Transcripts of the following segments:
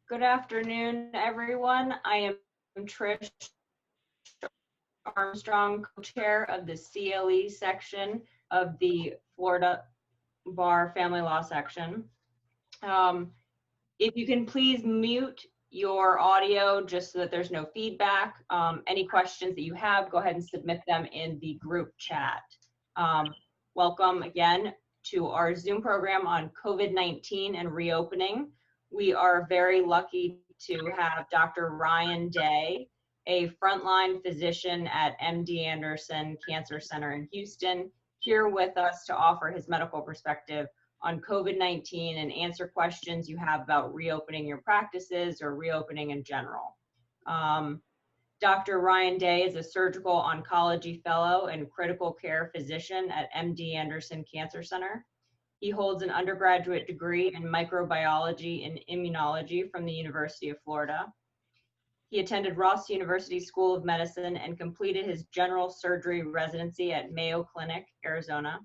Good afternoon, everyone. I am Trish Armstrong, co-chair of the CLE section of the Florida Bar Family Law section. If you can please mute your audio just so that there's no feedback. Any questions that you have, go ahead and submit them in the group chat. Welcome again to our Zoom program on COVID-19 and reopening. We are very lucky to have Dr. Ryan Day, a frontline physician at MD Anderson Cancer Center in Houston, here with us to offer his medical perspective on COVID-19 and answer questions you have about reopening your practices or reopening in general. Dr. Ryan Day is a surgical oncology fellow and critical care physician at MD Anderson Cancer Center. He holds an undergraduate degree in microbiology and immunology from the University of Florida. He attended Ross University School of Medicine and completed his general surgery residency at Mayo Clinic, Arizona.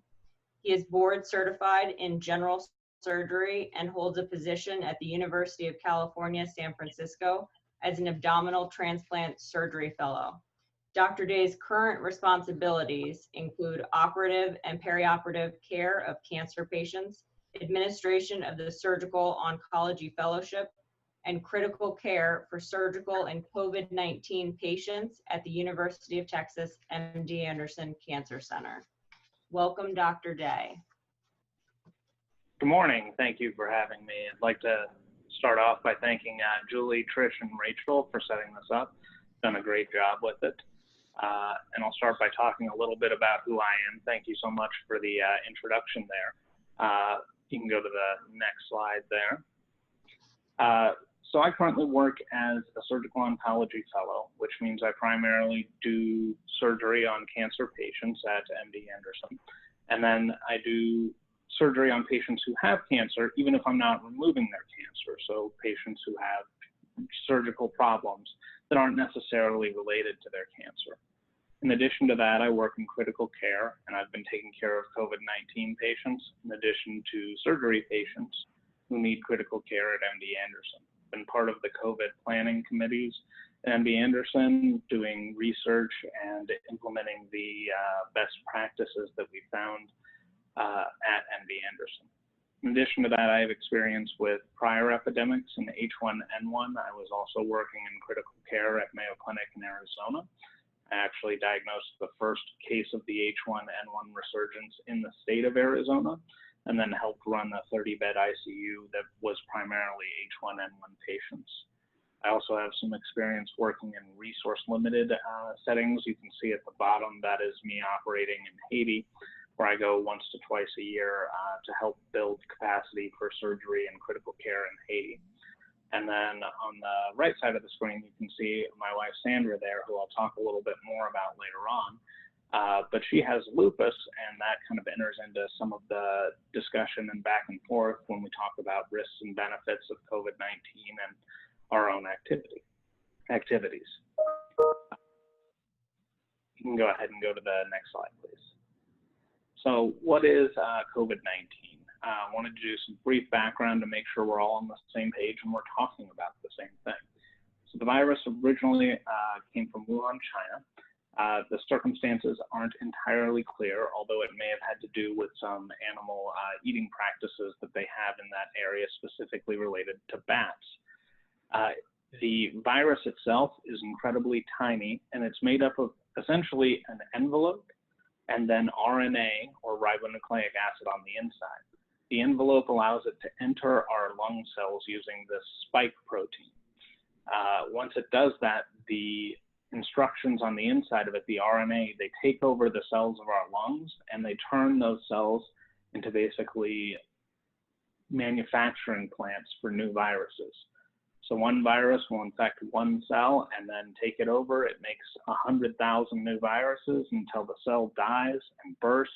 He is board certified in general surgery and holds a position at the University of California, San Francisco as an abdominal transplant surgery fellow. Dr. Day's current responsibilities include operative and perioperative care of cancer patients, administration of the Surgical Oncology Fellowship, and critical care for surgical and COVID-19 patients at the University of Texas MD Anderson Cancer Center. Welcome, Dr. Day. Good morning. Thank you for having me. I'd like to start off by thanking Julie, Trish, and Rachel for setting this up. Done a great job with it. And I'll start by talking a little bit about who I am. Thank you so much for the introduction there. You can go to the next slide there. So I currently work as a surgical oncology fellow, which means I primarily do surgery on cancer patients at MD Anderson. And then I do surgery on patients who have cancer, even if I'm not removing their cancer. So patients who have surgical problems that aren't necessarily related to their cancer. In addition to that, I work in critical care, and I've been taking care of COVID-19 patients in addition to surgery patients who need critical care at MD Anderson. Been part of the COVID planning committees at MD Anderson, doing research and implementing the best practices that we found at MD Anderson. In addition to that, I have experience with prior epidemics in H1N1. I was also working in critical care at Mayo Clinic in Arizona. I actually diagnosed the first case of the H1N1 resurgence in the state of Arizona, and then helped run a 30-bed ICU that was primarily H1N1 patients. I also have some experience working in resource-limited settings. You can see at the bottom, that is me operating in Haiti, where I go once to twice a year to help build capacity for surgery and critical care in Haiti. And then on the right side of the screen, you can see my wife Sandra there, who I'll talk a little bit more about later on. But she has lupus, and that kind of enters into some of the discussion and back and forth when we talk about risks and benefits of COVID-19 and our own activities. You can go ahead and go to the next slide, please. So what is COVID-19? I wanted to do some brief background to make sure we're all on the same page and we're talking about the same thing. So the virus originally came from Wuhan, China. The circumstances aren't entirely clear, although it may have had to do with some animal eating practices that they have in that area, specifically related to bats. The virus itself is incredibly tiny, and it's made up of essentially an envelope and then RNA, or ribonucleic acid, on the inside. The envelope allows it to enter our lung cells using this spike protein. Once it does that, the instructions on the inside of it, the RNA, they take over the cells of our lungs, and they turn those cells into basically manufacturing plants for new viruses. So one virus will infect one cell and then take it over. It makes 100,000 new viruses until the cell dies and bursts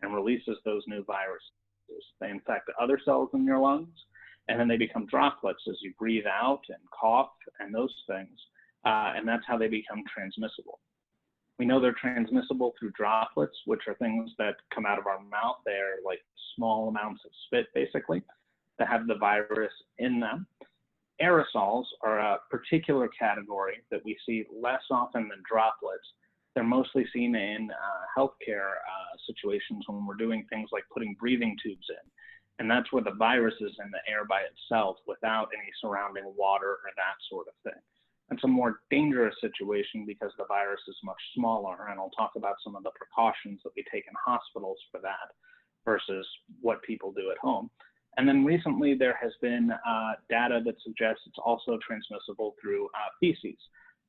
and releases those new viruses. They infect other cells in your lungs, and then they become droplets as you breathe out and cough and those things. And that's how they become transmissible. We know they're transmissible through droplets, which are things that come out of our mouth. They're like small amounts of spit, basically, that have the virus in them. Aerosols are a particular category that we see less often than droplets. They're mostly seen in healthcare situations when we're doing things like putting breathing tubes in. And that's where the virus is in the air by itself without any surrounding water or that sort of thing. It's a more dangerous situation because the virus is much smaller, and I'll talk about some of the precautions that we take in hospitals for that versus what people do at home. And then recently there has been data that suggests it's also transmissible through feces.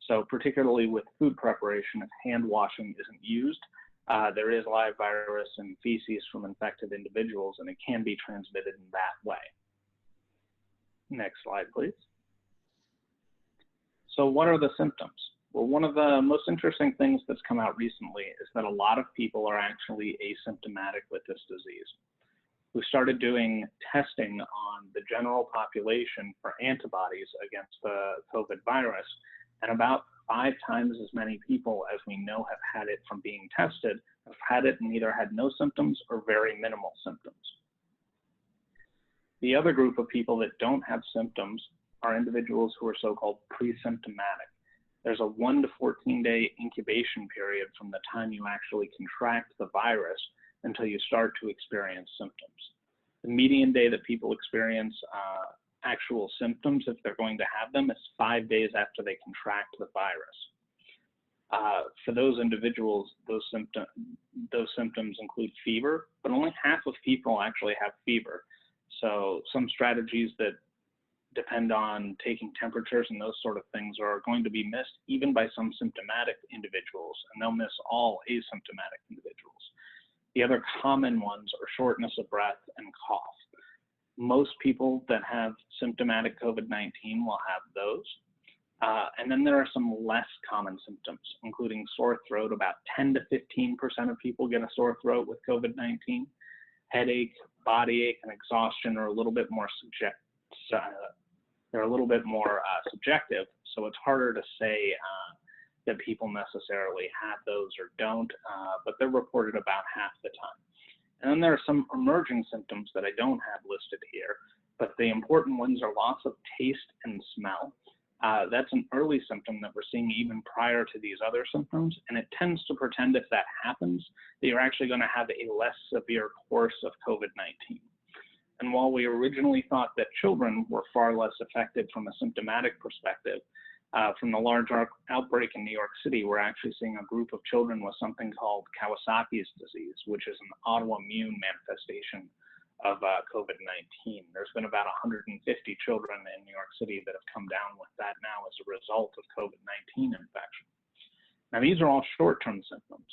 So particularly with food preparation, if hand washing isn't used, there is live virus in feces from infected individuals, and it can be transmitted in that way. Next slide, please. So what are the symptoms? Well, one of the most interesting things that's come out recently is that a lot of people are actually asymptomatic with this disease. We started doing testing on the general population for antibodies against the COVID virus, and about 5 times as many people as we know have had it from being tested have had it and either had no symptoms or very minimal symptoms. The other group of people that don't have symptoms are individuals who are so-called pre-symptomatic. There's a 1 to 14-day incubation period from the time you actually contract the virus until you start to experience symptoms. The median day that people experience actual symptoms, if they're going to have them, is 5 days after they contract the virus. For those individuals, those symptoms include fever, but only half of people actually have fever. So some strategies that depend on taking temperatures and those sort of things are going to be missed even by some symptomatic individuals, and they'll miss all asymptomatic individuals. The other common ones are shortness of breath and cough. Most people that have symptomatic COVID-19 will have those. And then there are some less common symptoms, including sore throat. About 10 to 15% of people get a sore throat with COVID-19. Headache, body ache, and exhaustion are a little bit more subjective, so it's harder to say that people necessarily have those or don't, but they're reported about half the time. And then there are some emerging symptoms that I don't have listed here, but the important ones are loss of taste and smell. That's an early symptom that we're seeing even prior to these other symptoms, and it tends to pretend if that happens, that you're actually going to have a less severe course of COVID-19. And while we originally thought that children were far less affected from a symptomatic perspective, from the large outbreak in New York City, we're actually seeing a group of children with something called Kawasaki's disease, which is an autoimmune manifestation of COVID-19. There's been about 150 children in New York City that have come down with that now as a result of COVID-19 infection. Now, these are all short-term symptoms.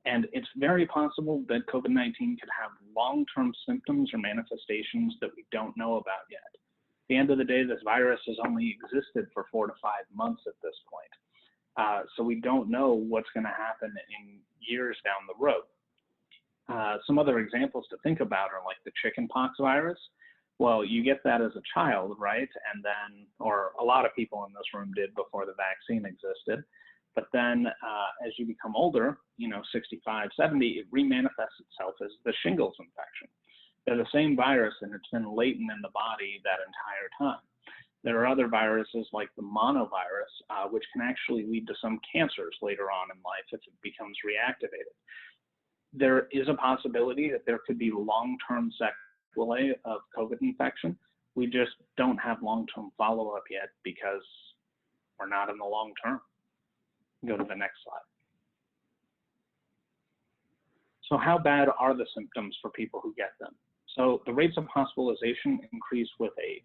And it's very possible that COVID-19 could have long-term symptoms or manifestations that we don't know about yet. At the end of the day, this virus has only existed for 4 to 5 months at this point. So we don't know what's going to happen in years down the road. Some other examples to think about are like the chickenpox virus. Well, you get that as a child, right? And then, or a lot of people in this room did before the vaccine existed. But then as you become older, 65, 70, it remanifests itself as the shingles infection. They're the same virus, and it's been latent in the body that entire time. There are other viruses like the monovirus, which can actually lead to some cancers later on in life if it becomes reactivated. There is a possibility that there could be long-term sequelae of COVID infection. We just don't have long-term follow-up yet because we're not in the long term. Go to the next slide. So how bad are the symptoms for people who get them? So the rates of hospitalization increase with age.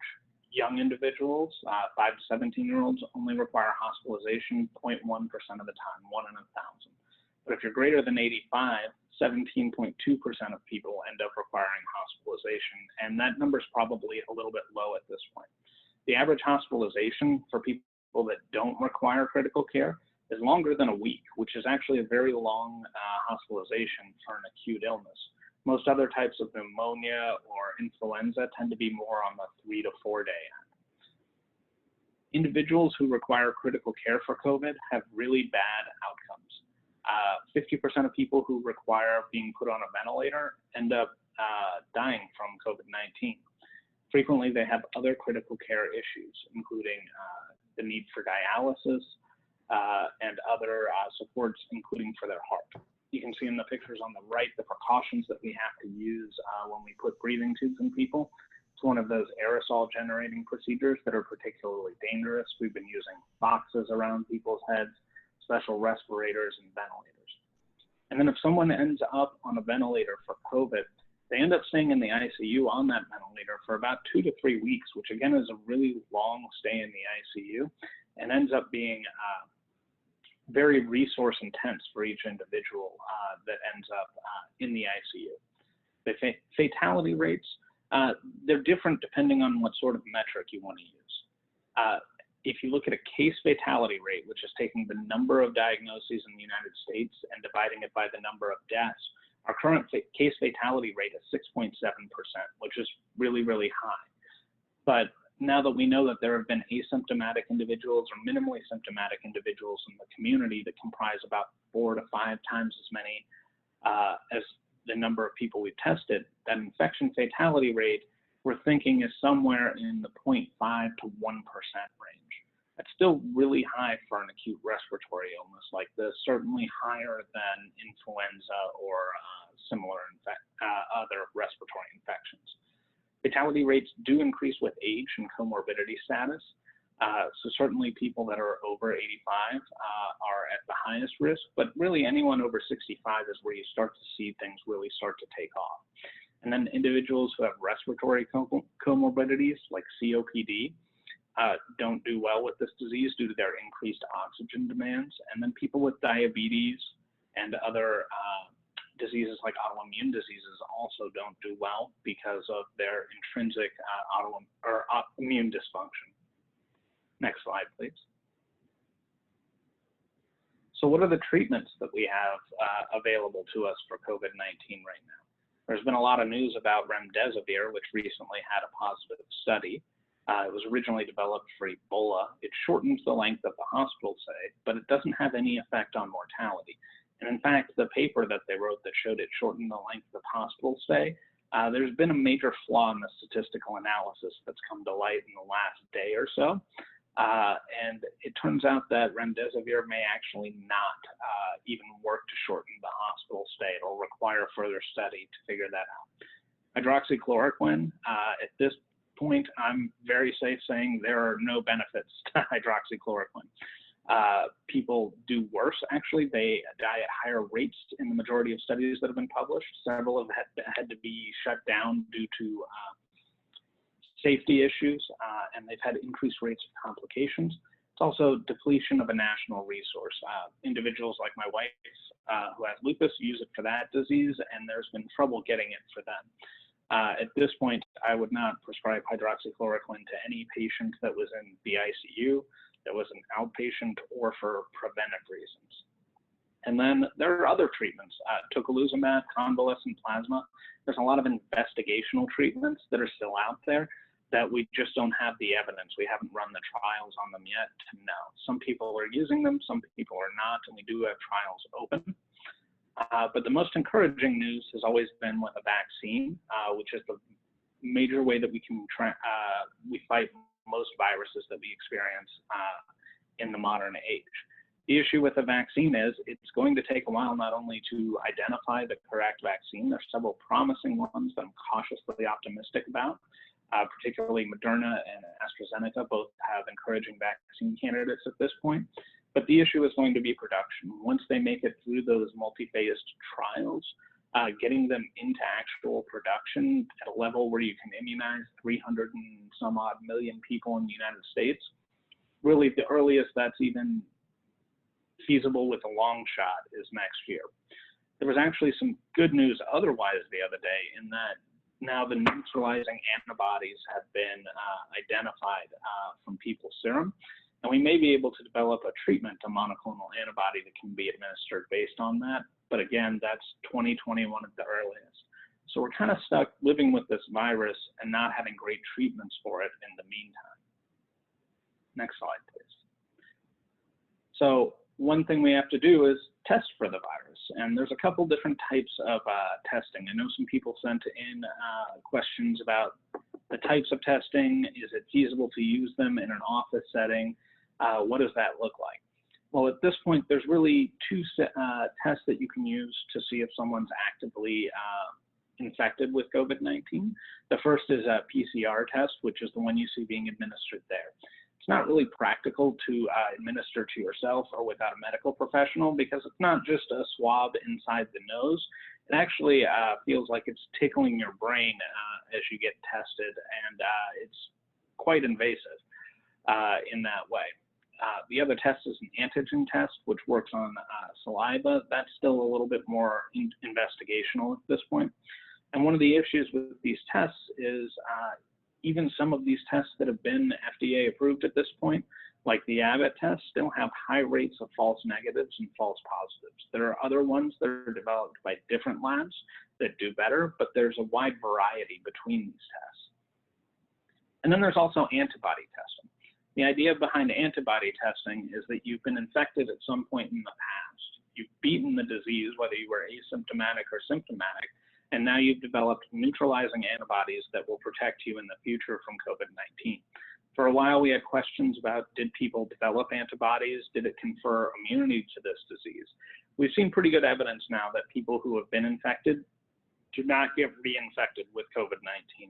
Young individuals, 5 to 17-year-olds, only require hospitalization 0.1% of the time, 1 in 1,000. But if you're greater than 85, 17.2% of people end up requiring hospitalization, and that number is probably a little bit low at this point. The average hospitalization for people that don't require critical care is longer than a week, which is actually a very long hospitalization for an acute illness. Most other types of pneumonia or influenza tend to be more on the 3 to 4 day end. Individuals who require critical care for COVID have really bad outcomes. 50% of people who require being put on a ventilator end up dying from COVID-19. Frequently, they have other critical care issues, including the need for dialysis and other supports, including for their heart. You can see in the pictures on the right the precautions that we have to use when we put breathing tubes in people. It's one of those aerosol generating procedures that are particularly dangerous. We've been using boxes around people's heads, special respirators, and ventilators. And then if someone ends up on a ventilator for COVID, they end up staying in the ICU on that ventilator for about 2 to 3 weeks, which again is a really long stay in the ICU and ends up being very resource intense for each individual that ends up in the ICU. The fatality rates, they're different depending on what sort of metric you want to use. If you look at a case fatality rate, which is taking the number of diagnoses in the United States and dividing it by the number of deaths, our current case fatality rate is 6.7%, which is really, really high. But now that we know that there have been asymptomatic individuals or minimally symptomatic individuals in the community that comprise about 4 to 5 times as many as the number of people we've tested, that infection fatality rate we're thinking is somewhere in the 0.5 to 1% range. That's still really high for an acute respiratory illness like this, certainly higher than influenza or similar other respiratory infections. Fatality rates do increase with age and comorbidity status. So certainly people that are over 85 are at the highest risk, but really anyone over 65 is where you start to see things really start to take off. And then individuals who have respiratory comorbidities like COPD don't do well with this disease due to their increased oxygen demands. And then people with diabetes and other diseases like autoimmune diseases also don't do well because of their intrinsic immune dysfunction. Next slide, please. So what are the treatments that we have available to us for COVID-19 right now? There's been a lot of news about remdesivir, which recently had a positive study. It was originally developed for Ebola. It shortens the length of the hospital stay, but it doesn't have any effect on mortality. And in fact, the paper that they wrote that showed it shortened the length of hospital stay, there's been a major flaw in the statistical analysis that's come to light in the last day or so. And it turns out that remdesivir may actually not even work to shorten the hospital stay. It'll require further study to figure that out. Hydroxychloroquine, at this point, I'm very safe saying there are no benefits to hydroxychloroquine. People do worse, actually. They die at higher rates in the majority of studies that have been published. Several have had to be shut down due to safety issues, and they've had increased rates of complications. It's also depletion of a national resource. Individuals like my wife who has lupus use it for that disease, and there's been trouble getting it for them. At this point, I would not prescribe hydroxychloroquine to any patient that was in the ICU, that was an outpatient, or for preventive reasons. And then there are other treatments, tocilizumab, convalescent plasma. There's a lot of investigational treatments that are still out there that we just don't have the evidence. We haven't run the trials on them yet to know. Some people are using them, some people are not, and we do have trials open. But the most encouraging news has always been with a vaccine, which is the major way that we can we fight most viruses that we experience in the modern age. The issue with a vaccine is it's going to take a while not only to identify the correct vaccine. There's several promising ones that I'm cautiously optimistic about, particularly Moderna and AstraZeneca both have encouraging vaccine candidates at this point. But the issue is going to be production. Once they make it through those multi-phased trials, getting them into actual production at a level where you can immunize 300 and some odd million people in the United States, really the earliest that's even feasible with a long shot is next year. There was actually some good news otherwise the other day in that now the neutralizing antibodies have been identified from people's serum. And we may be able to develop a treatment, a monoclonal antibody that can be administered based on that. But again, that's 2021 at the earliest. So we're kind of stuck living with this virus and not having great treatments for it in the meantime. Next slide, please. So one thing we have to do is test for the virus. And there's a couple different types of testing. I know some people sent in questions about The types of testing, is it feasible to use them in an office setting? What does that look like? Well, at this point, there's really two tests that you can use to see if someone's actively infected with COVID-19. The first is a PCR test, which is the one you see being administered there. It's not really practical to administer to yourself or without a medical professional because it's not just a swab inside the nose. It actually feels like it's tickling your brain as you get tested, and it's quite invasive in that way. The other test is an antigen test, which works on saliva. That's still a little bit more investigational at this point. And one of the issues with these tests is even some of these tests that have been FDA approved at this point, like the Abbott test, still have high rates of false negatives and false positives. There are other ones that are developed by different labs that do better, but there's a wide variety between these tests. And then there's also antibody testing. The idea behind antibody testing is that you've been infected at some point in the past. You've beaten the disease, whether you were asymptomatic or symptomatic, and now you've developed neutralizing antibodies that will protect you in the future from COVID-19. For a while, we had questions about, did people develop antibodies? Did it confer immunity to this disease? We've seen pretty good evidence now that people who have been infected do not get reinfected with COVID-19.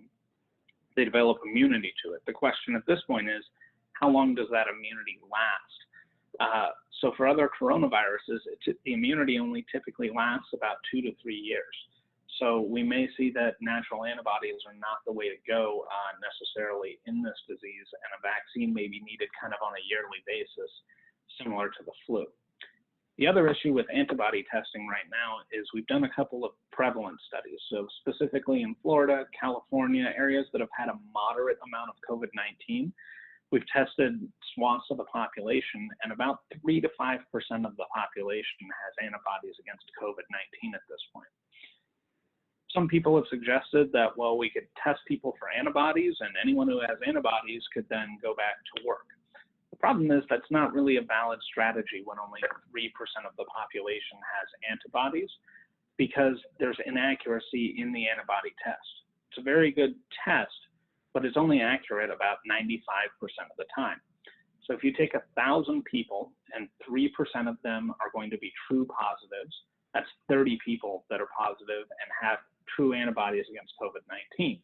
They develop immunity to it. The question at this point is, how long does that immunity last? So for other coronaviruses, the immunity only typically lasts about 2 to 3 years. So we may see that natural antibodies are not the way to go necessarily in this disease, and a vaccine may be needed kind of on a yearly basis, similar to the flu. The other issue with antibody testing right now is we've done a couple of prevalence studies. So specifically in Florida, California, areas that have had a moderate amount of COVID-19, we've tested swaths of the population, and about 3 to 5% of the population has antibodies against COVID-19 at this point. Some people have suggested that, well, we could test people for antibodies, and anyone who has antibodies could then go back to work. The problem is that's not really a valid strategy when only 3% of the population has antibodies, because there's inaccuracy in the antibody test. It's a very good test, but it's only accurate about 95% of the time. So if you take 1,000 people and 3% of them are going to be true positives, that's 30 people that are positive and have true antibodies against COVID-19.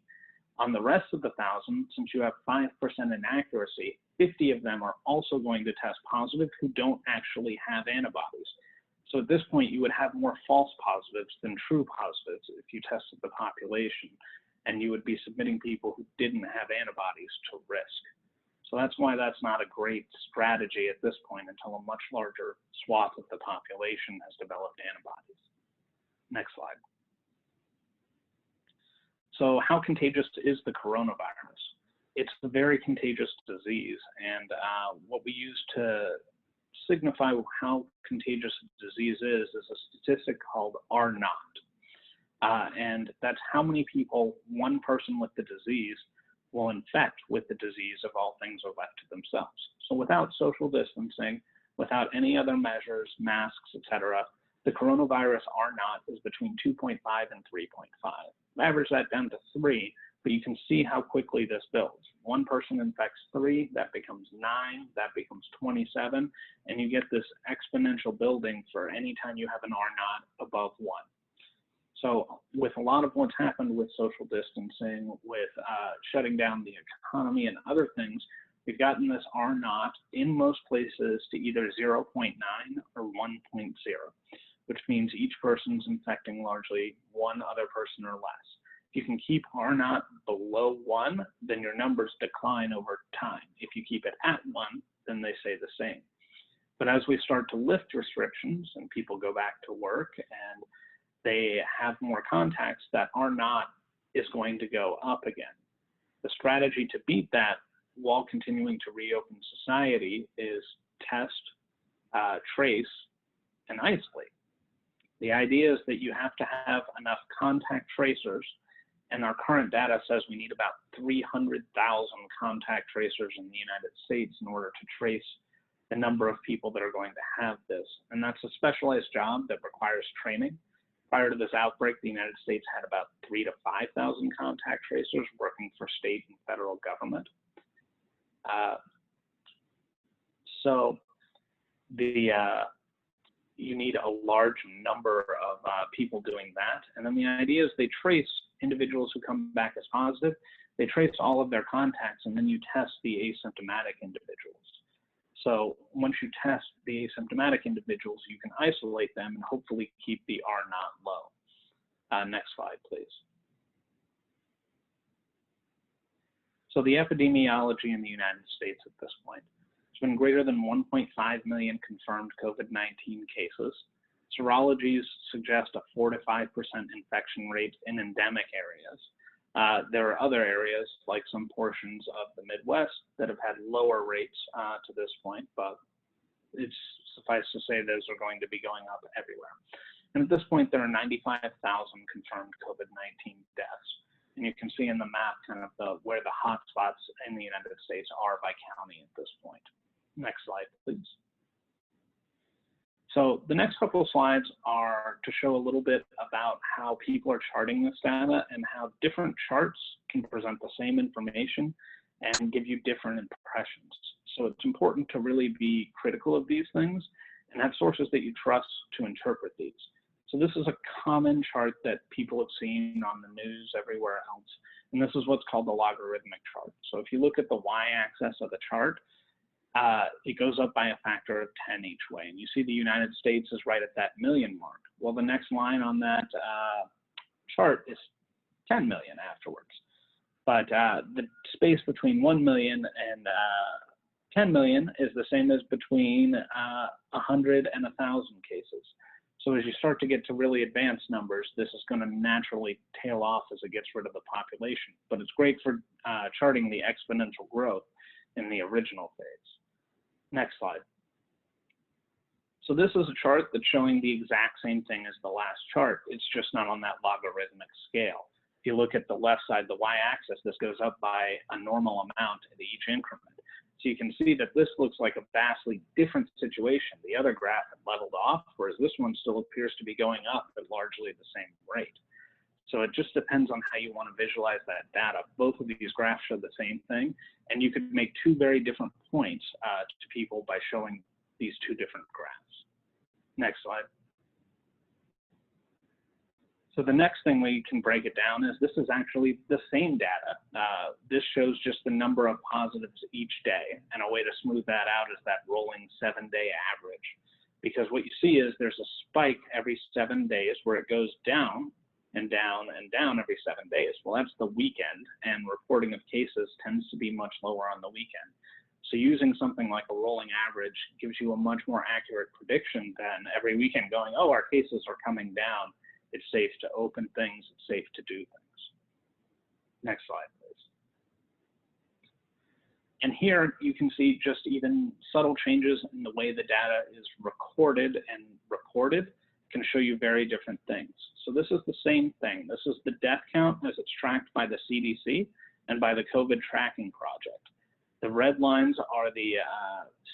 On the rest of the 1,000, since you have 5% inaccuracy, 50 of them are also going to test positive who don't actually have antibodies. So at this point, you would have more false positives than true positives if you tested the population, and you would be submitting people who didn't have antibodies to risk. So that's why that's not a great strategy at this point until a much larger swath of the population has developed antibodies. Next slide. So how contagious is the coronavirus? It's a very contagious disease, and what we use to signify how contagious a disease is a statistic called R0. And that's how many people one person with the disease will infect with the disease if all things are left to themselves. So without social distancing, without any other measures, masks, etc., the coronavirus R0 is between 2.5 and 3.5. Average that down to 3, but you can see how quickly this builds. One person infects 3, that becomes 9, that becomes 27, and you get this exponential building for any time you have an R0 above 1. So with a lot of what's happened with social distancing, with shutting down the economy and other things, we've gotten this R0 in most places to either 0.9 or 1.0, which means each person's infecting largely one other person or less. If you can keep R0 below 1, then your numbers decline over time. If you keep it at 1, then they stay the same. But as we start to lift restrictions and people go back to work and they have more contacts, that R0 is going to go up again. The strategy to beat that while continuing to reopen society is test, trace, and isolate. The idea is that you have to have enough contact tracers, and our current data says we need about 300,000 contact tracers in the United States in order to trace the number of people that are going to have this. And that's a specialized job that requires training. Prior to this outbreak, the United States had about 3,000 to 5,000 contact tracers working for state and federal government. So you need a large number of people doing that. And then the idea is they trace individuals who come back as positive, they trace all of their contacts, and then you test the asymptomatic individuals. So once you test the asymptomatic individuals, you can isolate them and hopefully keep the R naught low. Next slide, please. So the epidemiology in the United States at this point. There's been greater than 1.5 million confirmed COVID-19 cases. Serologies suggest a 4 to 5% infection rate in endemic areas. There are other areas, like some portions of the Midwest, that have had lower rates to this point, but it's suffice to say those are going to be going up everywhere. And at this point, there are 95,000 confirmed COVID-19 deaths. And you can see in the map kind of where the hot spots in the United States are by county at this point. Next slide, please. So the next couple of slides are to show a little bit about how people are charting this data and how different charts can present the same information and give you different impressions. So it's important to really be critical of these things and have sources that you trust to interpret these. So this is a common chart that people have seen on the news everywhere else, and this is what's called the logarithmic chart. So if you look at the y-axis of the chart, it goes up by a factor of 10 each way. And you see the United States is right at that million mark. Well, the next line on that chart is 10 million afterwards. But the space between 1 million and 10 million is the same as between 100 and 1,000 cases. So as you start to get to really advanced numbers, this is going to naturally tail off as it gets rid of the population. But it's great for charting the exponential growth in the original phase. Next slide. So this is a chart that's showing the exact same thing as the last chart. It's just not on that logarithmic scale. If you look at the left side, the y-axis, this goes up by a normal amount at each increment. So you can see that this looks like a vastly different situation. The other graph had leveled off, whereas this one still appears to be going up at largely the same rate. So it just depends on how you want to visualize that data. Both of these graphs show the same thing, and you could make two very different points to people by showing these two different graphs. Next slide. So the next thing we can break it down is this is actually the same data. This shows just the number of positives each day, and a way to smooth that out is that rolling 7-day average. Because what you see is there's a spike every 7 days where it goes down and down and down every 7 days. Well, that's the weekend, and reporting of cases tends to be much lower on the weekend. So using something like a rolling average gives you a much more accurate prediction than every weekend going, oh, our cases are coming down. It's safe to open things. It's safe to do things. Next slide, please. And here you can see just even subtle changes in the way the data is recorded and reported can show you very different things. So this is the same thing. This is the death count as it's tracked by the CDC and by the COVID tracking project. The red lines are the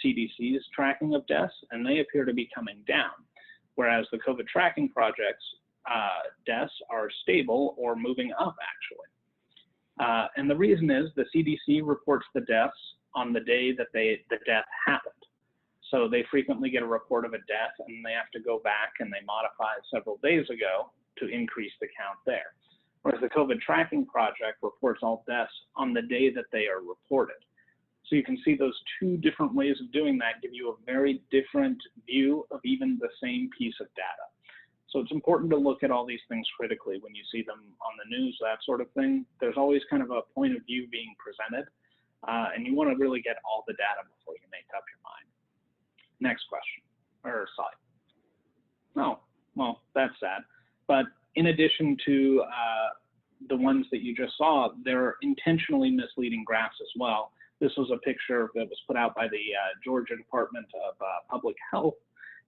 CDC's tracking of deaths, and they appear to be coming down, whereas the COVID tracking project's deaths are stable or moving up, actually. And the reason is the CDC reports the deaths on the day that the death happened. So they frequently get a report of a death, and they have to go back and they modify it several days ago to increase the count there. Whereas the COVID tracking project reports all deaths on the day that they are reported. So you can see those two different ways of doing that give you a very different view of even the same piece of data. So it's important to look at all these things critically when you see them on the news, that sort of thing. There's always kind of a point of view being presented, and you want to really get all the data before you make up your mind. Next question, or slide. Oh, well, that's sad. But in addition to the ones that you just saw, there are intentionally misleading graphs as well. This was a picture that was put out by the Georgia Department of Public Health,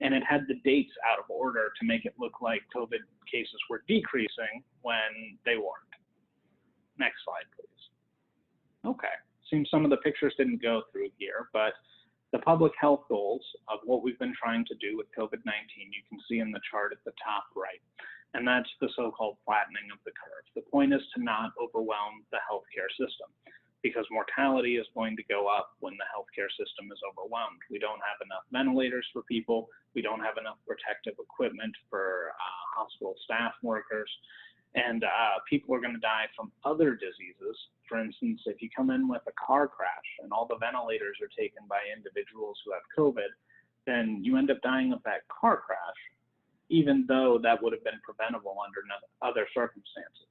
and it had the dates out of order to make it look like COVID cases were decreasing when they weren't. Next slide, please. Okay, seems some of the pictures didn't go through here, but the public health goals of what we've been trying to do with COVID-19, you can see in the chart at the top right. and that's the so-called flattening of the curve. The point is to not overwhelm the healthcare system, because mortality is going to go up when the healthcare system is overwhelmed. We don't have enough ventilators for people. We don't have enough protective equipment for hospital staff workers. And people are going to die from other diseases. For instance, if you come in with a car crash and all the ventilators are taken by individuals who have COVID, then you end up dying of that car crash, even though that would have been preventable under other circumstances.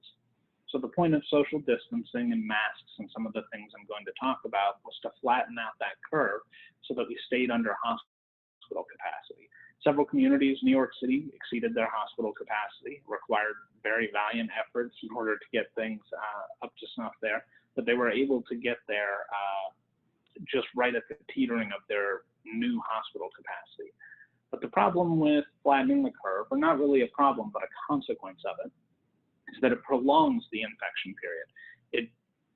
So the point of social distancing and masks and some of the things I'm going to talk about was to flatten out that curve so that we stayed under hospital capacity. Several communities, New York City, exceeded their hospital capacity, required very valiant efforts in order to get things up to snuff there, but they were able to get there just right at the teetering of their new hospital capacity. But the problem with flattening the curve, or not really a problem, but a consequence of it, is that it prolongs the infection period. It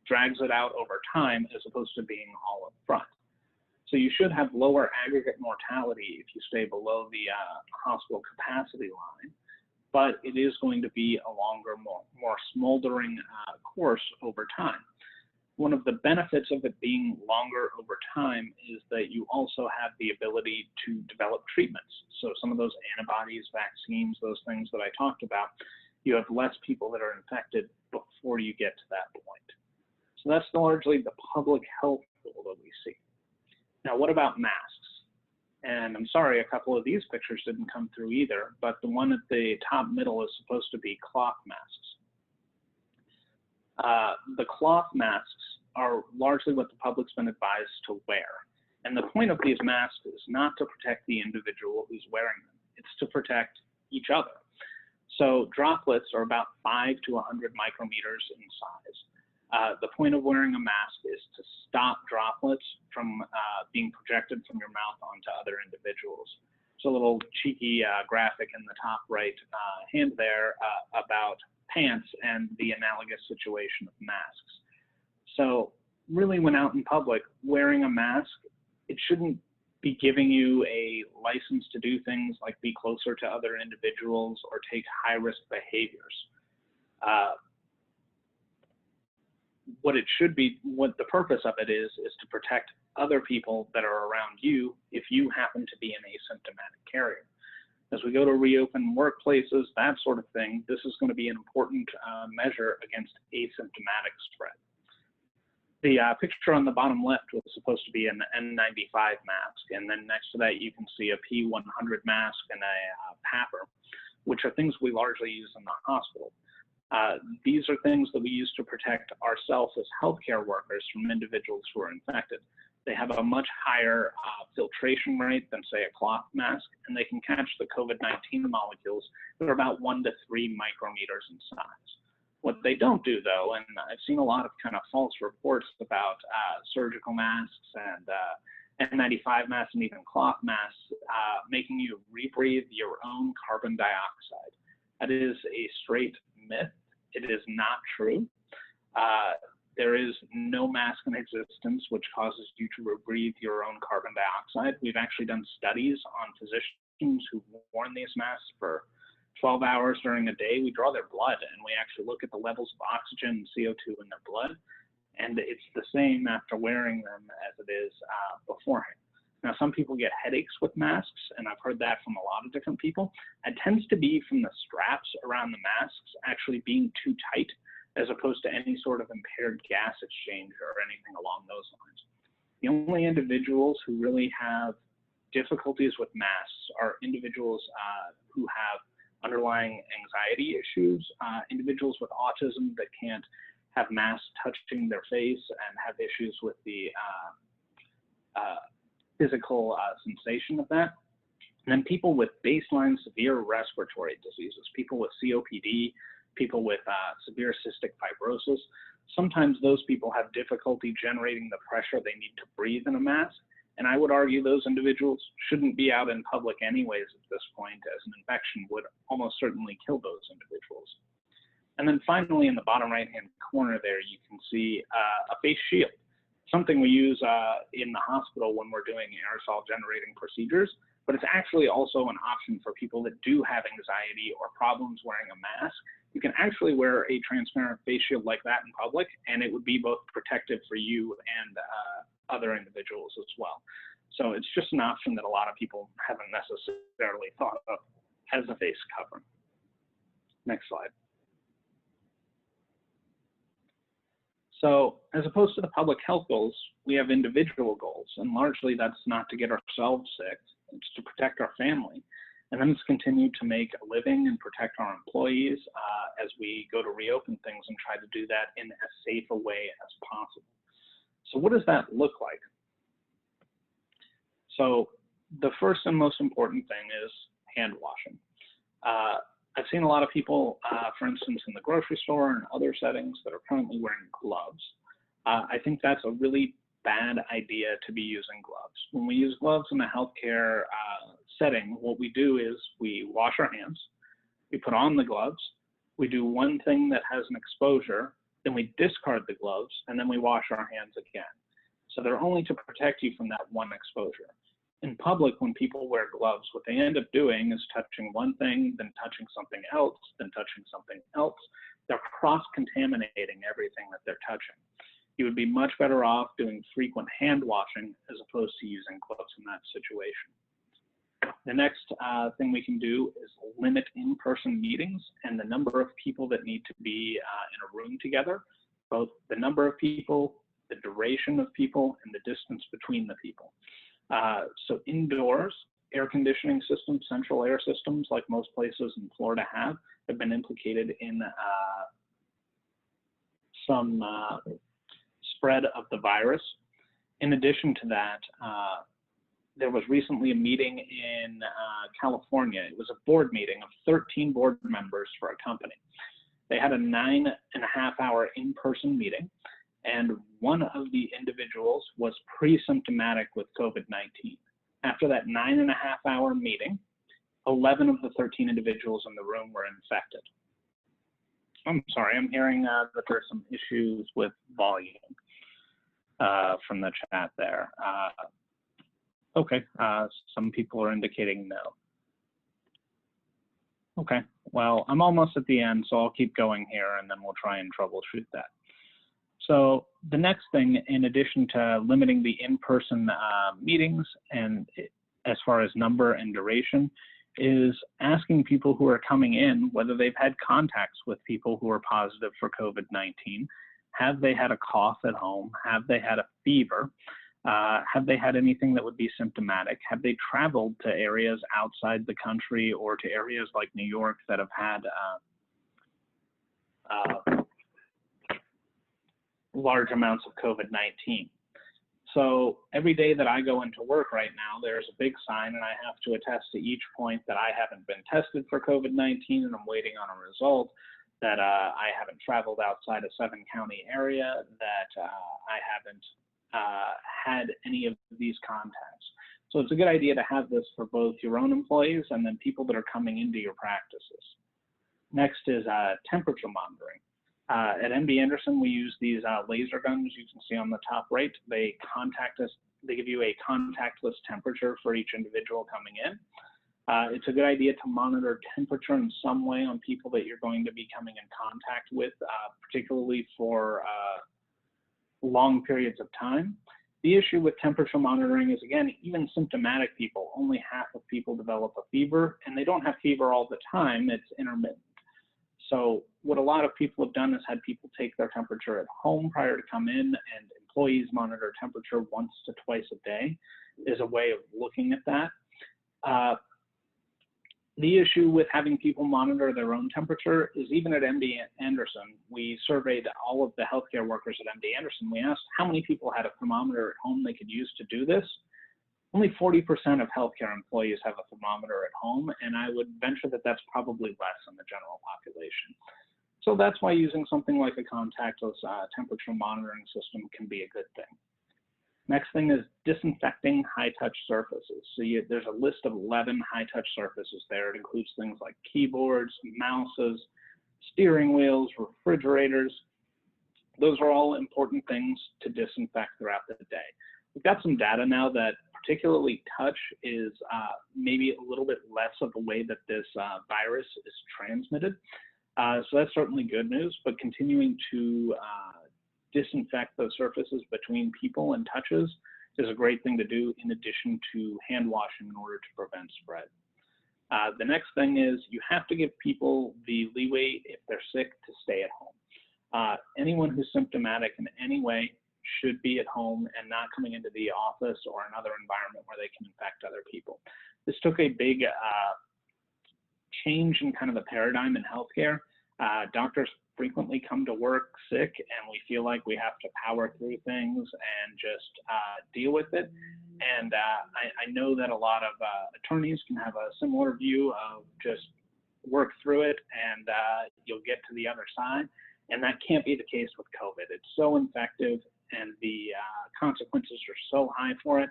drags it out over time as opposed to being all up front. So you should have lower aggregate mortality if you stay below the hospital capacity line, but it is going to be a longer, more smoldering course over time. One of the benefits of it being longer over time is that you also have the ability to develop treatments. So some of those antibodies, vaccines, those things that I talked about, you have less people that are infected before you get to that point. So that's largely the public health goal that we see. Now, what about masks? And I'm sorry, a couple of these pictures didn't come through either, but the one at the top middle is supposed to be cloth masks. The cloth masks are largely what the public's been advised to wear. And the point of these masks is not to protect the individual who's wearing them. It's to protect each other. So droplets are about 5 to 100 micrometers in size. The point of wearing a mask is to stop droplets from being projected from your mouth onto other individuals. So a little cheeky graphic in the top right hand there about pants and the analogous situation of masks. So really, when out in public, wearing a mask, it shouldn't be giving you a license to do things like be closer to other individuals or take high-risk behaviors. What it should be, what the purpose of it is to protect other people that are around you if you happen to be an asymptomatic carrier. As we go to reopen workplaces, that sort of thing, this is going to be an important measure against asymptomatic spread. The picture on the bottom left was supposed to be an N95 mask, and then next to that you can see a P100 mask and a PAPR, which are things we largely use in the hospital. These are things that we use to protect ourselves as healthcare workers from individuals who are infected. They have a much higher filtration rate than, say, a cloth mask, and they can catch the COVID-19 molecules that are about 1 to 3 micrometers in size. What they don't do, though, and I've seen a lot of kind of false reports about surgical masks and N95 masks and even cloth masks making you rebreathe your own carbon dioxide. That is a straight myth. It is not true. There is no mask in existence which causes you to rebreathe your own carbon dioxide. We've actually done studies on physicians who've worn these masks for 12 hours during a day. We draw their blood and we actually look at the levels of oxygen and CO2 in their blood, and it's the same after wearing them as it is beforehand. Now, some people get headaches with masks, and I've heard that from a lot of different people. It tends to be from the straps around the masks actually being too tight, as opposed to any sort of impaired gas exchange or anything along those lines. The only individuals who really have difficulties with masks are individuals who have underlying anxiety issues, individuals with autism that can't have masks touching their face and have issues with the physical sensation of that. And then people with baseline severe respiratory diseases, people with COPD, people with severe cystic fibrosis. Sometimes those people have difficulty generating the pressure they need to breathe in a mask. And I would argue those individuals shouldn't be out in public anyways at this point, as an infection would almost certainly kill those individuals. And then finally, in the bottom right-hand corner there, you can see a face shield, something we use in the hospital when we're doing aerosol generating procedures, but it's actually also an option for people that do have anxiety or problems wearing a mask. You can actually wear a transparent face shield like that in public, and it would be both protective for you and other individuals as well. So it's just an option that a lot of people haven't necessarily thought of as a face covering. Next slide. So as opposed to the public health goals, we have individual goals, and largely that's not to get ourselves sick, it's to protect our family. And then it's continue to make a living and protect our employees as we go to reopen things and try to do that in as safe a way as possible. So what does that look like? So the first and most important thing is hand washing. I've seen a lot of people, for instance, in the grocery store and other settings that are currently wearing gloves. I think that's a really bad idea to be using gloves. When we use gloves in a healthcare setting, what we do is we wash our hands, we put on the gloves, we do one thing that has an exposure, then we discard the gloves, and then we wash our hands again. So they're only to protect you from that one exposure. In public, when people wear gloves, what they end up doing is touching one thing, then touching something else, then touching something else. They're cross-contaminating everything that they're touching. You would be much better off doing frequent hand washing as opposed to using gloves in that situation. The next thing we can do is limit in-person meetings and the number of people that need to be in a room together, both the number of people, the duration of people, and the distance between the people. So indoors, air conditioning systems, central air systems, like most places in Florida have been implicated in some spread of the virus. In addition to that, there was recently a meeting in California. It was a board meeting of 13 board members for a company. They had a 9.5-hour in-person meeting, and one of the individuals was pre-symptomatic with COVID-19. After that 9.5-hour meeting, 11 of the 13 individuals in the room were infected. I'm sorry, I'm hearing that there's some issues with volume from the chat there. Okay, some people are indicating no. Okay, well, I'm almost at the end, so I'll keep going here and then we'll try and troubleshoot that. So the next thing, in addition to limiting the in-person meetings and as far as number and duration, is asking people who are coming in whether they've had contacts with people who are positive for COVID-19. Have they had a cough at home? Have they had a fever? Have they had anything that would be symptomatic? Have they traveled to areas outside the country or to areas like New York that have had large amounts of COVID-19? So every day that I go into work right now, there's a big sign and I have to attest to each point that I haven't been tested for COVID-19 and I'm waiting on a result, that I haven't traveled outside a 7-county area, that I haven't had any of these contacts. So it's a good idea to have this for both your own employees and then people that are coming into your practices. Next is temperature monitoring. At MD Anderson, we use these laser guns you can see on the top right. They give you a contactless temperature for each individual coming in. It's a good idea to monitor temperature in some way on people that you're going to be coming in contact with, particularly for long periods of time. The issue with temperature monitoring is, again, even symptomatic people, only half of people develop a fever, and they don't have fever all the time, it's intermittent. So what a lot of people have done is had people take their temperature at home prior to come in, and employees monitor temperature once to twice a day is a way of looking at that. The issue with having people monitor their own temperature is even at MD Anderson, we surveyed all of the healthcare workers at MD Anderson. We asked how many people had a thermometer at home they could use to do this. Only 40% of healthcare employees have a thermometer at home, and I would venture that that's probably less in the general population. So that's why using something like a contactless temperature monitoring system can be a good thing. Next thing is disinfecting high-touch surfaces. So there's a list of 11 high-touch surfaces there. It includes things like keyboards, mouses, steering wheels, refrigerators. Those are all important things to disinfect throughout the day. We've got some data now that particularly touch is maybe a little bit less of the way that this virus is transmitted. So that's certainly good news, but continuing to disinfect those surfaces between people and touches is a great thing to do, in addition to hand washing in order to prevent spread. The next thing is you have to give people the leeway, if they're sick, to stay at home. Anyone who's symptomatic in any way should be at home and not coming into the office or another environment where they can infect other people. This took a big change in kind of the paradigm in healthcare. Doctors frequently come to work sick, and we feel like we have to power through things and just deal with it. And I know that a lot of attorneys can have a similar view of just work through it and you'll get to the other side. And that can't be the case with COVID. It's so infective, and the consequences are so high for it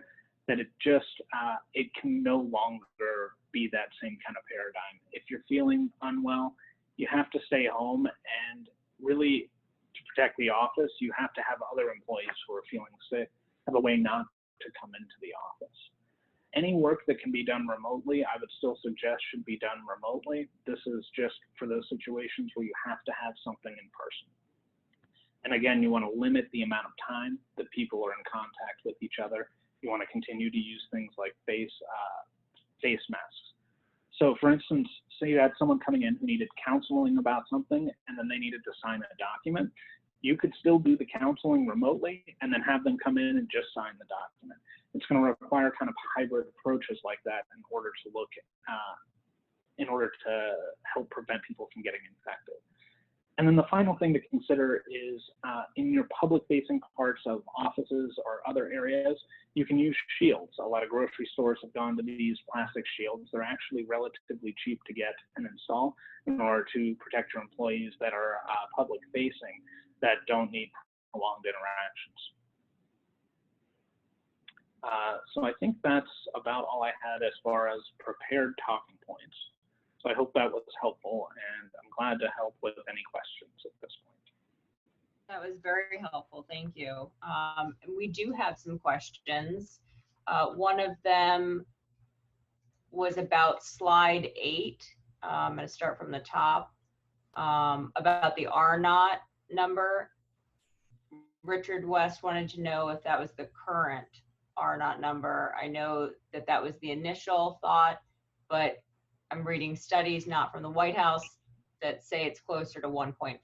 that it can no longer be that same kind of paradigm. If you're feeling unwell, you have to stay home, and really, to protect the office, you have to have other employees who are feeling sick have a way not to come into the office. Any work that can be done remotely, I would still suggest should be done remotely. This is just for those situations where you have to have something in person. And again, you want to limit the amount of time that people are in contact with each other. You want to continue to use things like face masks. So for instance, say you had someone coming in who needed counseling about something, and then they needed to sign a document. You could still do the counseling remotely and then have them come in and just sign the document. It's going to require kind of hybrid approaches like that in order to help prevent people from getting infected. And then the final thing to consider is in your public-facing parts of offices or other areas, you can use shields. A lot of grocery stores have gone to these plastic shields. They're actually relatively cheap to get and install in order to protect your employees that are public-facing that don't need prolonged interactions. So I think that's about all I had as far as prepared talking points. So I hope that was helpful, and I'm glad to help with any questions at this point. That was very helpful. Thank you. We do have some questions. One of them was about slide 8. I'm going to start from the top, about the R0 number. Richard West wanted to know if that was the current R0 number. I know that that was the initial thought, but I'm reading studies not from the White House that say it's closer to 1.5.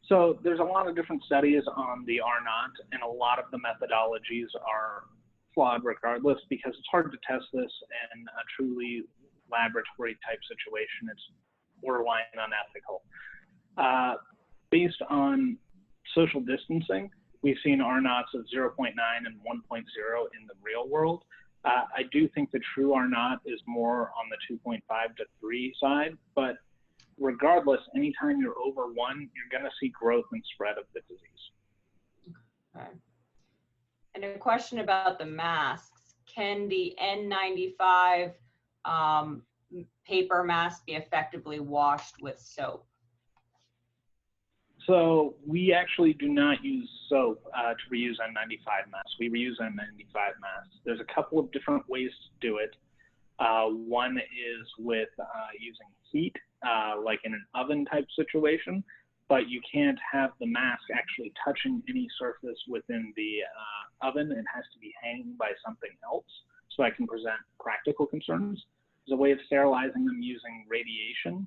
So there's a lot of different studies on the R0, and a lot of the methodologies are flawed regardless, because it's hard to test this in a truly laboratory type situation. It's borderline unethical. Based on social distancing, we've seen R0s of 0.9 and 1.0 in the real world. I do think the true R0 is more on the 2.5 to 3 side, but regardless, anytime you're over 1, you're going to see growth and spread of the disease. Okay. And a question about the masks. Can the N95 paper mask be effectively washed with soap? So we actually do not use soap to reuse N95 masks. We reuse N95 masks. There's a couple of different ways to do it. One is with using heat, like in an oven type situation, but you can't have the mask actually touching any surface within the oven. It has to be hanging by something else, so that can present practical concerns. There's a way of sterilizing them using radiation,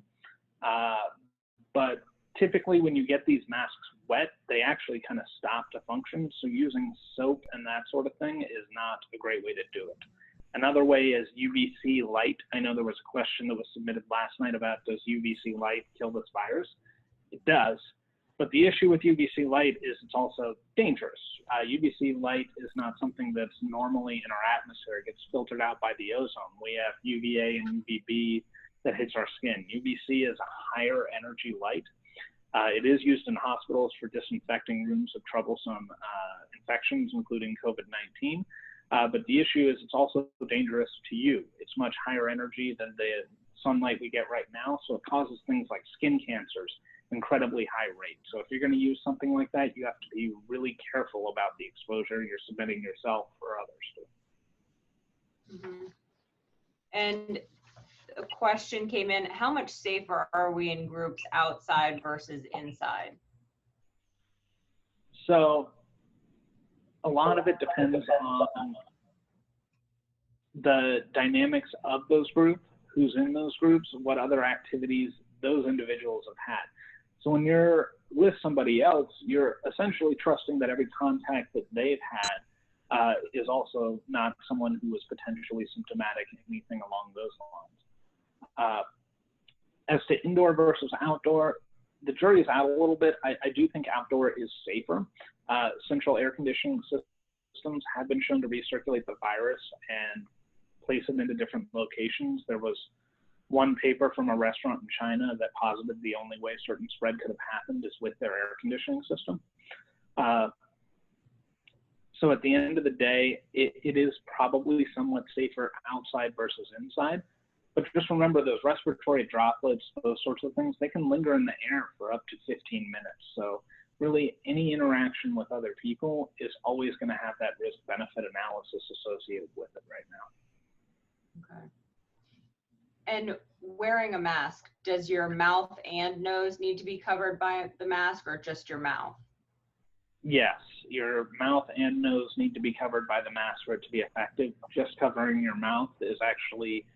but typically when you get these masks wet, they actually kind of stop to function. So using soap and that sort of thing is not a great way to do it. Another way is UVC light. I know there was a question that was submitted last night about, does UVC light kill this virus? It does, but the issue with UVC light is it's also dangerous. UVC light is not something that's normally in our atmosphere. It gets filtered out by the ozone. We have UVA and UVB that hits our skin. UVC is a higher energy light. It is used in hospitals for disinfecting rooms of troublesome infections, including COVID-19. But the issue is it's also dangerous to you. It's much higher energy than the sunlight we get right now, so it causes things like skin cancers, incredibly high rate. So if you're going to use something like that, you have to be really careful about the exposure you're submitting yourself or others to. Mm-hmm. And a question came in, how much safer are we in groups outside versus inside? So a lot of it depends on the dynamics of those groups, who's in those groups, what other activities those individuals have had. So when you're with somebody else, you're essentially trusting that every contact that they've had is also not someone who is potentially symptomatic, anything along those lines. As to indoor versus outdoor, the jury's out a little bit. I do think outdoor is safer. Central air conditioning systems have been shown to recirculate the virus and place it into different locations. There was one paper from a restaurant in China that posited the only way certain spread could have happened is with their air conditioning system. So at the end of the day, it is probably somewhat safer outside versus inside. But just remember those respiratory droplets, those sorts of things, they can linger in the air for up to 15 minutes. So really any interaction with other people is always going to have that risk-benefit analysis associated with it right now. Okay. And wearing a mask, does your mouth and nose need to be covered by the mask or just your mouth? Yes, your mouth and nose need to be covered by the mask for it to be effective. Just covering your mouth is actually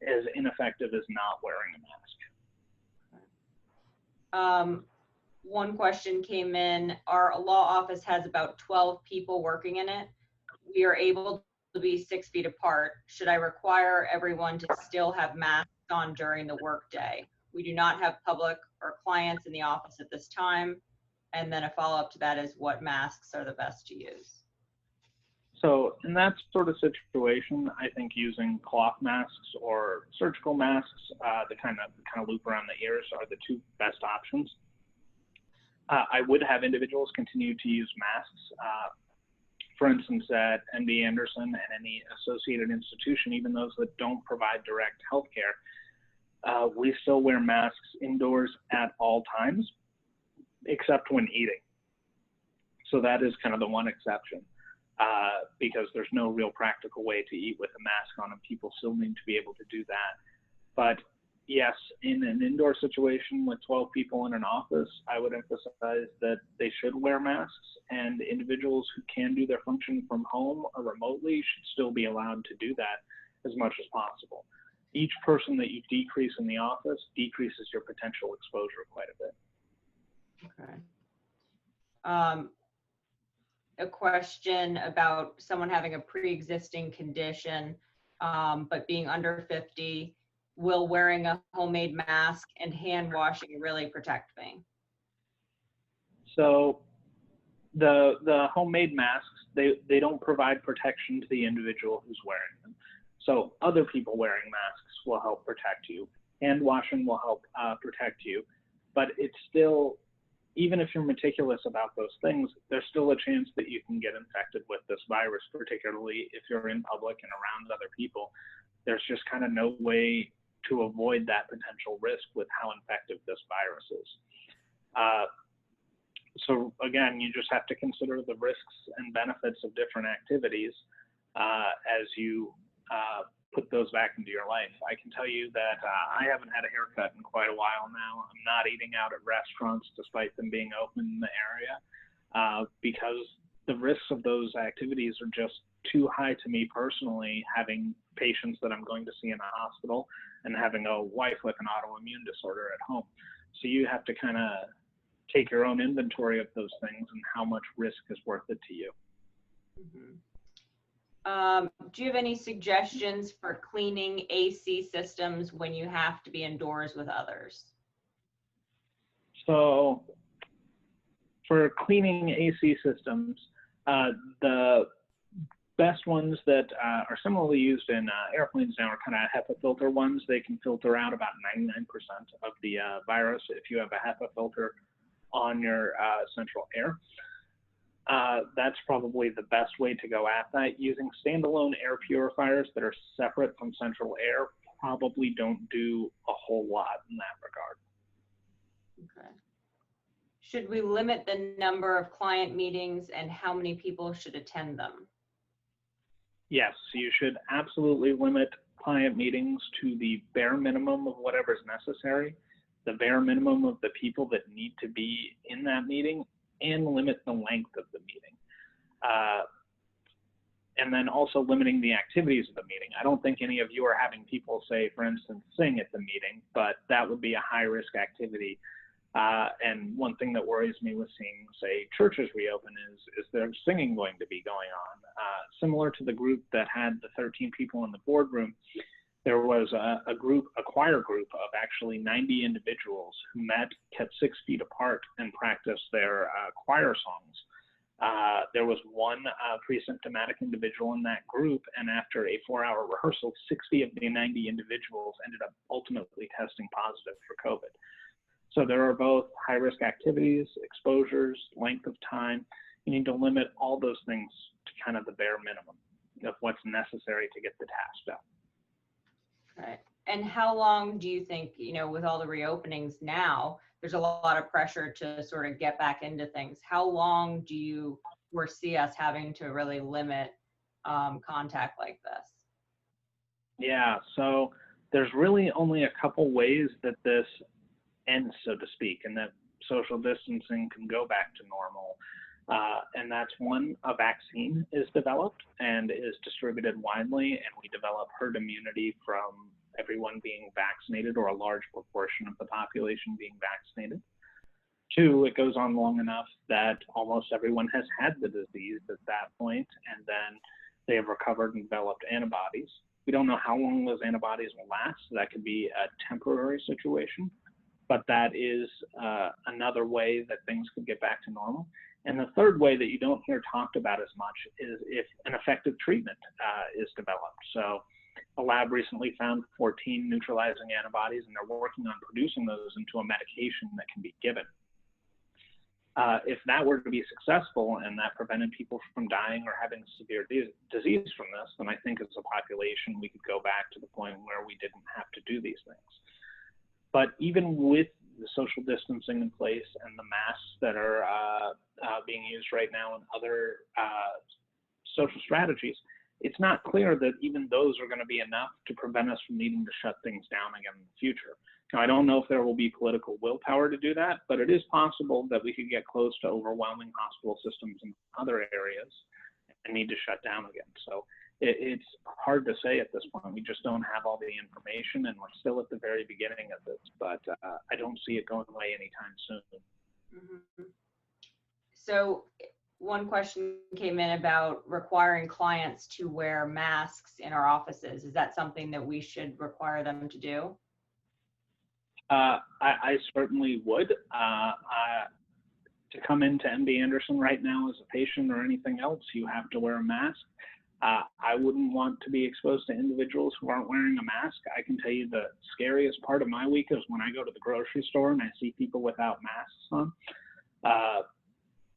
as ineffective as not wearing a mask. One question came in, our law office has about 12 people working in it. We are able to be 6 feet apart. Should I require everyone to still have masks on during the workday? We do not have public or clients in the office at this time. And then a follow-up to that is what masks are the best to use? So in that sort of situation, I think using cloth masks or surgical masks, the kind of loop around the ears, are the two best options. I would have individuals continue to use masks. For instance, at MD Anderson and any associated institution, even those that don't provide direct healthcare, we still wear masks indoors at all times, except when eating. So that is kind of the one exception, because there's no real practical way to eat with a mask on, and people still need to be able to do that. But yes, in an indoor situation with 12 people in an office, I would emphasize that they should wear masks, and individuals who can do their function from home or remotely should still be allowed to do that as much as possible. Each person that you decrease in the office decreases your potential exposure quite a bit. Okay. A question about someone having a pre-existing condition, but being under 50, will wearing a homemade mask and hand washing really protect me? So the homemade masks, they don't provide protection to the individual who's wearing them. So other people wearing masks will help protect you. Hand washing will help protect you. But it's still, even if you're meticulous about those things, there's still a chance that you can get infected with this virus, particularly if you're in public and around other people. There's just kind of no way to avoid that potential risk with how infective this virus is. So again, you just have to consider the risks and benefits of different activities as you put those back into your life. I can tell you that I haven't had a haircut in quite a while now. I'm not eating out at restaurants despite them being open in the area because the risks of those activities are just too high to me personally, having patients that I'm going to see in a hospital and having a wife with an autoimmune disorder at home. So you have to kind of take your own inventory of those things and how much risk is worth it to you. Mm-hmm. Do you have any suggestions for cleaning AC systems when you have to be indoors with others? So for cleaning AC systems, the best ones that are similarly used in airplanes now are kind of HEPA filter ones. They can filter out about 99% of the virus if you have a HEPA filter on your central air. That's probably the best way to go at that. Using standalone air purifiers that are separate from central air probably don't do a whole lot in that regard. Okay. Should we limit the number of client meetings and how many people should attend them? Yes, you should absolutely limit client meetings to the bare minimum of whatever is necessary, the bare minimum of the people that need to be in that meeting, and limit the length of the meeting. And then also limiting the activities of the meeting. I don't think any of you are having people say, for instance, sing at the meeting, but that would be a high risk activity. And one thing that worries me with seeing, say, churches reopen is there singing going to be going on? Similar to the group that had the 13 people in the boardroom, there was a choir group of actually 90 individuals who met, kept 6 feet apart, and practiced their choir songs. There was one pre-symptomatic individual in that group, and after a 4-hour rehearsal, 60 of the 90 individuals ended up ultimately testing positive for COVID. So there are both high-risk activities, exposures, length of time. You need to limit all those things to kind of the bare minimum of what's necessary to get the task done. Right. And how long do you think, with all the reopenings now, there's a lot of pressure to sort of get back into things. How long do you foresee us having to really limit contact like this? Yeah, so there's really only a couple ways that this ends, so to speak, and that social distancing can go back to normal. And that's one, a vaccine is developed and is distributed widely, and we develop herd immunity from everyone being vaccinated or a large proportion of the population being vaccinated. 2, it goes on long enough that almost everyone has had the disease at that point, and then they have recovered and developed antibodies. We don't know how long those antibodies will last. So that could be a temporary situation, but that is another way that things could get back to normal. And the third way that you don't hear talked about as much is if an effective treatment is developed. So a lab recently found 14 neutralizing antibodies, and they're working on producing those into a medication that can be given. If that were to be successful and that prevented people from dying or having severe disease from this, then I think as a population, we could go back to the point where we didn't have to do these things. But even with the social distancing in place and the masks that are being used right now and other social strategies, it's not clear that even those are going to be enough to prevent us from needing to shut things down again in the future. Now, I don't know if there will be political willpower to do that, but it is possible that we could get close to overwhelming hospital systems in other areas and need to shut down again. So it's hard to say at this point. We just don't have all the information, and we're still at the very beginning of this, but I don't see it going away anytime soon. Mm-hmm. So one question came in about requiring clients to wear masks in our offices. Is that something that we should require them to do? I certainly would. To come into MD Anderson right now as a patient or anything else, you have to wear a mask. I wouldn't want to be exposed to individuals who aren't wearing a mask. I can tell you the scariest part of my week is when I go to the grocery store and I see people without masks on.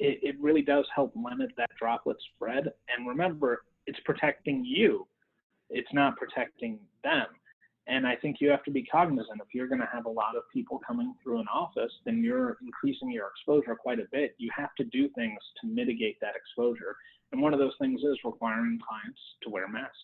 It really does help limit that droplet spread. And remember, it's protecting you. It's not protecting them. And I think you have to be cognizant. If you're going to have a lot of people coming through an office, then you're increasing your exposure quite a bit. You have to do things to mitigate that exposure. And one of those things is requiring clients to wear masks.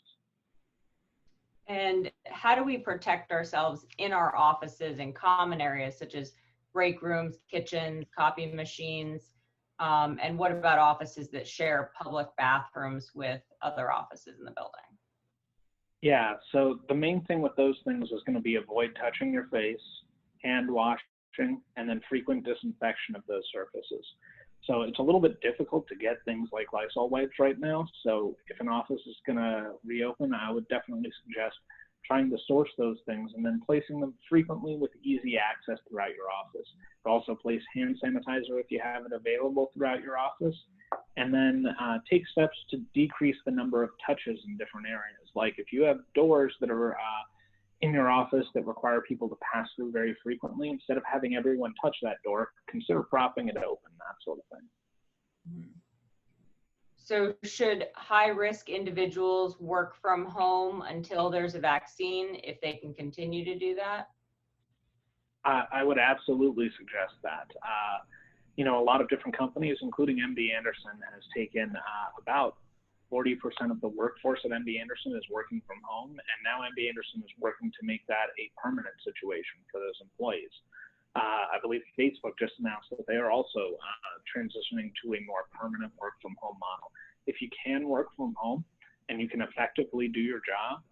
And how do we protect ourselves in our offices and common areas such as break rooms, kitchens, copy machines? And what about offices that share public bathrooms with other offices in the building? Yeah, so the main thing with those things is going to be avoid touching your face, hand washing, and then frequent disinfection of those surfaces. So it's a little bit difficult to get things like Lysol wipes right now. So if an office is going to reopen, I would definitely suggest trying to source those things and then placing them frequently with easy access throughout your office. Also place hand sanitizer if you have it available throughout your office, and then take steps to decrease the number of touches in different areas. Like if you have doors that are in your office that require people to pass through very frequently, instead of having everyone touch that door, consider propping it open, that sort of thing. Mm-hmm. So should high-risk individuals work from home until there's a vaccine if they can continue to do that? I would absolutely suggest that. a lot of different companies, including MD Anderson, has taken about 40% of the workforce at MD Anderson is working from home, and now MD Anderson is working to make that a permanent situation for those employees. I believe Facebook just announced that they are also transitioning to a more permanent work from home model. If you can work from home and you can effectively do your job,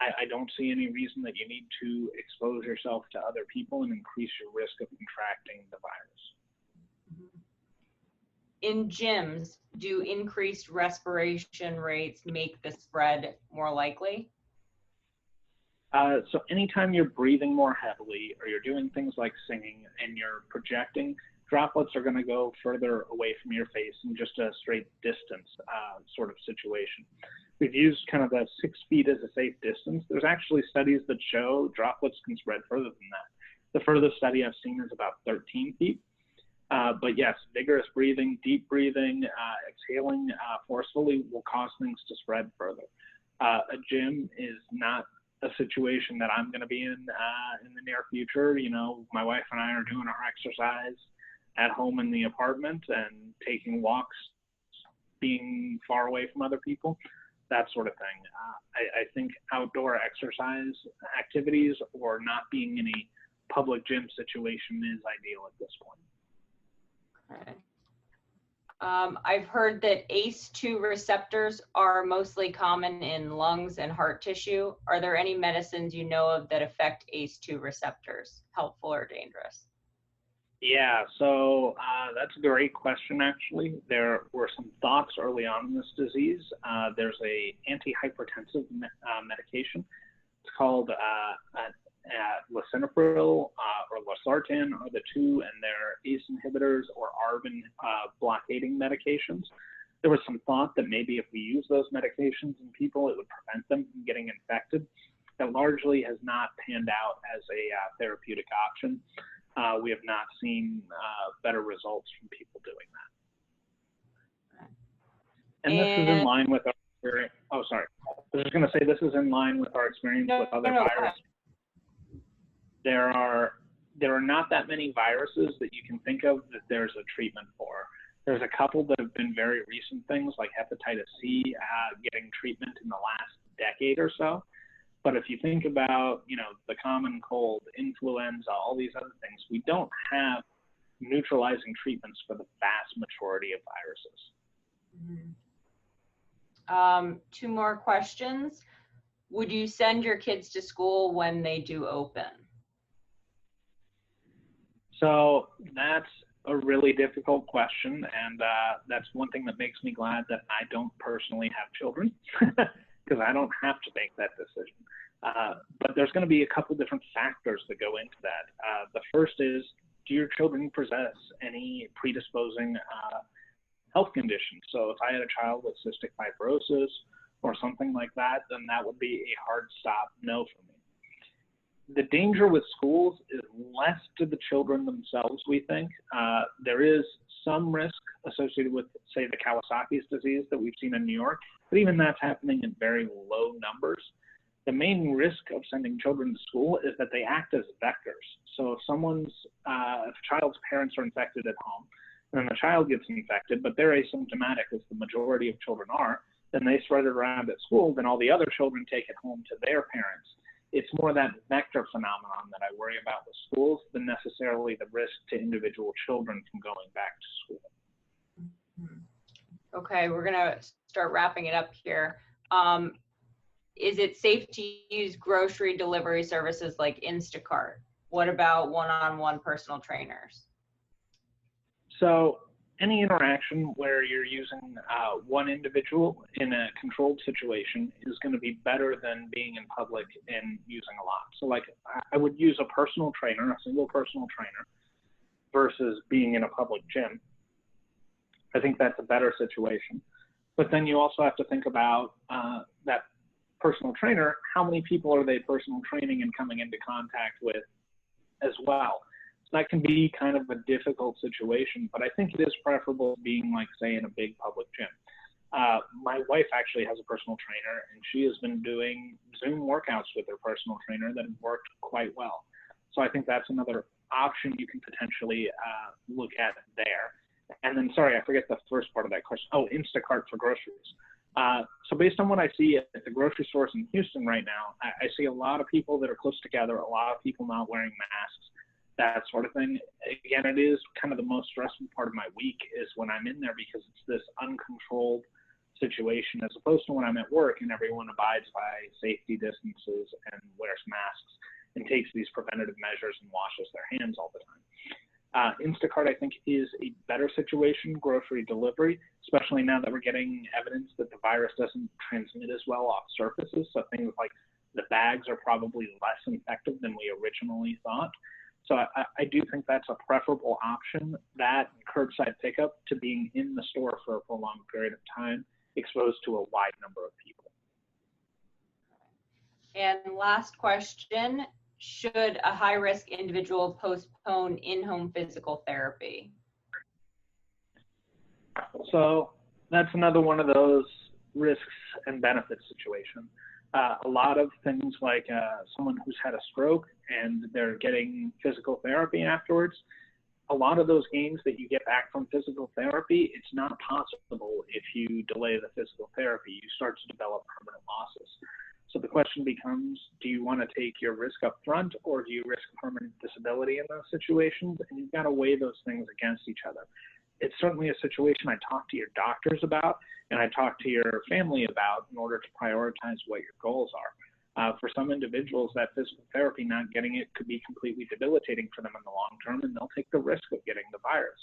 I don't see any reason that you need to expose yourself to other people and increase your risk of contracting the virus. In gyms, do increased respiration rates make the spread more likely? So anytime you're breathing more heavily or you're doing things like singing and you're projecting, droplets are going to go further away from your face in just a straight distance sort of situation. We've used kind of the 6 feet as a safe distance. There's actually studies that show droplets can spread further than that. The furthest study I've seen is about 13 feet. But yes, vigorous breathing, deep breathing, exhaling forcefully will cause things to spread further. A gym is not a situation that I'm going to be in the near future. My wife and I are doing our exercise at home in the apartment and taking walks, being far away from other people, that sort of thing. I think outdoor exercise activities or not being in a public gym situation is ideal at this point. Okay. I've heard that ACE2 receptors are mostly common in lungs and heart tissue. Are there any medicines you know of that affect ACE2 receptors, helpful or dangerous? Yeah, so that's a great question, actually. There were some thoughts early on in this disease. There's a antihypertensive medication. It's called lisinopril or losartan are the two, and they're ACE inhibitors or ARB blockading medications. There was some thought that maybe if we use those medications in people, it would prevent them from getting infected. That largely has not panned out as a therapeutic option. We have not seen better results from people doing that. And this is in line with our experience. Oh, sorry. I was just going to say this is in line with our experience with other viruses. There are not that many viruses that you can think of that there's a treatment for. There's a couple that have been very recent things like hepatitis C getting treatment in the last decade or so. But if you think about, the common cold, influenza, all these other things, we don't have neutralizing treatments for the vast majority of viruses. Mm-hmm. 2 more questions. Would you send your kids to school when they do open? So that's a really difficult question, and that's one thing that makes me glad that I don't personally have children, because I don't have to make that decision. But there's going to be a couple different factors that go into that. The first is, do your children possess any predisposing health conditions? So if I had a child with cystic fibrosis or something like that, then that would be a hard stop no for me. The danger with schools is less to the children themselves, we think. There is some risk associated with, say, the Kawasaki's disease that we've seen in New York, but even that's happening in very low numbers. The main risk of sending children to school is that they act as vectors. So if if a child's parents are infected at home, and then the child gets infected, but they're asymptomatic, as the majority of children are, then they spread it around at school, then all the other children take it home to their parents. It's more that vector phenomenon that I worry about with schools than necessarily the risk to individual children from going back to school. Okay, we're gonna start wrapping it up here. Is it safe to use grocery delivery services like Instacart? What about one-on-one personal trainers? So any interaction where you're using one individual in a controlled situation is going to be better than being in public and using a lot. So like I would use a personal trainer, a single personal trainer, versus being in a public gym. I think that's a better situation. But then you also have to think about that personal trainer, how many people are they personal training and coming into contact with as well? That can be kind of a difficult situation, but I think it is preferable to being like, say, in a big public gym. My wife actually has a personal trainer, and she has been doing Zoom workouts with her personal trainer that have worked quite well. So I think that's another option you can potentially look at there. And then, sorry, I forget the first part of that question. Oh, Instacart for groceries. So based on what I see at the grocery stores in Houston right now, I see a lot of people that are close together, a lot of people not wearing masks, that sort of thing. Again, it is kind of the most stressful part of my week is when I'm in there, because it's this uncontrolled situation, as opposed to when I'm at work and everyone abides by safety distances and wears masks and takes these preventative measures and washes their hands all the time. Instacart, I think, is a better situation, grocery delivery, especially now that we're getting evidence that the virus doesn't transmit as well off surfaces. So things like the bags are probably less infective than we originally thought. So I do think that's a preferable option, that curbside pickup, to being in the store for a prolonged period of time, exposed to a wide number of people. And last question, should a high-risk individual postpone in-home physical therapy? So that's another one of those risks and benefits situation. A lot of things like someone who's had a stroke and they're getting physical therapy afterwards, a lot of those gains that you get back from physical therapy, it's not possible if you delay the physical therapy. You start to develop permanent losses. So the question becomes, do you want to take your risk up front, or do you risk permanent disability in those situations? And you've got to weigh those things against each other. It's certainly a situation I talk to your doctors about, and I talk to your family about, in order to prioritize what your goals are. For some individuals, that physical therapy, not getting it, could be completely debilitating for them in the long term, and they'll take the risk of getting the virus.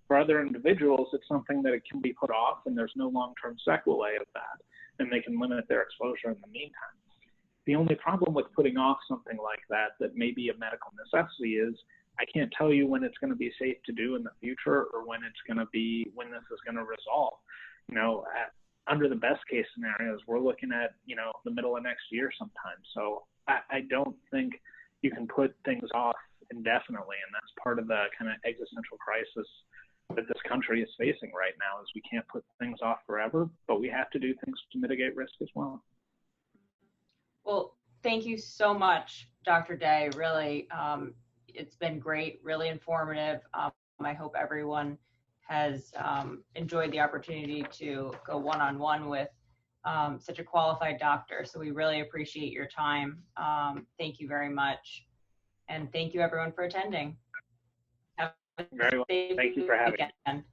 For other individuals, it's something that it can be put off, and there's no long-term sequelae of that, and they can limit their exposure in the meantime. The only problem with putting off something like that may be a medical necessity is, I can't tell you when it's going to be safe to do in the future, or when this is going to resolve. Under the best case scenarios, we're looking at, the middle of next year sometime. So I don't think you can put things off indefinitely. And that's part of the kind of existential crisis that this country is facing right now, is we can't put things off forever, but we have to do things to mitigate risk as well. Well, thank you so much, Dr. Day. Really, it's been great, really informative. I hope everyone has enjoyed the opportunity to go one-on-one with such a qualified doctor. So we really appreciate your time. Thank you very much. And thank you everyone for attending. Have a Very well. safe Thank you for having me. weekend.